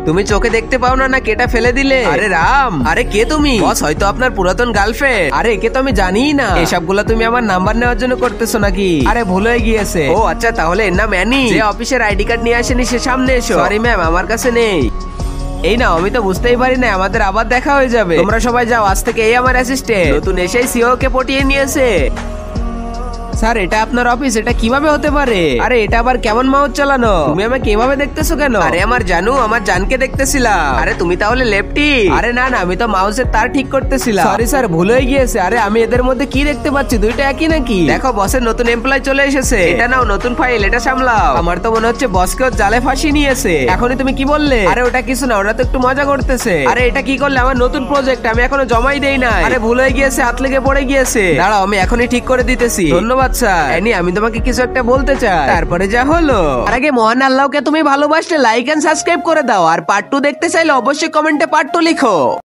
তুমি চোখে দেখতে পাও না, নাকি এটা ফেলে দিলে? আরে রাম, আরে কে তুমি? বস হয়তো আপনার পুরাতন গার্লফ্রেন্ড। আরে একে তো আমি জানিই না। এসবগুলো তুমি আমার নাম্বার নেওয়ার জন্য করতেছো নাকি? আরে ভুল হয়ে গিয়েছে। ও আচ্ছা, তাহলে এর নাম অ্যানি। যে অফিসের আইডি কার্ড নিয়ে আসেনি সে সামনে এসো। সরি ম্যাম, আমার কাছে নেই। এই নাও, আমি তো বুঝতেই পারি না আমাদের আবার দেখা হয়ে যাবে। তোমরা সবাই যাও, আজ থেকে এই আমার অ্যাসিস্ট্যান্ট। নতুন এসেই সিও কে পটিয়ে নিয়েছে। স্যার, এটা আপনার অফিস, এটা কিভাবে হতে পারে? আরে এটা আবার কেমন মাউস চালানো? তুমি আমাকে এভাবে দেখতেছো কেন? আরে আমার জানু, আমার জানকে দেখতেছিলাম। আরে তুমি তাহলে লেফটি? আরে না না, আমি তো মাউসের তার ঠিক করতেছিলাম। সরি স্যার, ভুল হয়ে গিয়েছে। আরে আমি এদের মধ্যে কি দেখতে পাচ্ছি? দুইটা একই নাকি? দেখো, বসের নতুন এমপ্লয় চলে এসেছে। এটা নাও নতুন ফাইল, এটা সামলাও। আমার তো মনে হচ্ছে বসকেও জালে ফাঁসি নিয়েছে। এখনই তুমি কি বললে? আরে ওটা কিছু না, ওরা তো একটু মজা করতেছে। আরে এটা কি করলে? আমার নতুন প্রজেক্ট, আমি এখনো জমাই দেই নাই। আরে ভুল হয়ে গিয়েছে, হাত লেগে পড়ে গিয়েছে। দাঁড়াও, আমি এখনই ঠিক করে দিতেছি। ধন্যবাদ স্যার। এনি, আমি তোমাকে কিছু একটা বলতে চাই। তারপরে যা হলো। আর আগে মহান আল্লাহকে তুমি ভালোবাসলে লাইক এন্ড সাবস্ক্রাইব করে দাও। আর পার্ট 2 দেখতে চাইলে অবশ্যই কমেন্টে পার্ট 2 লিখো।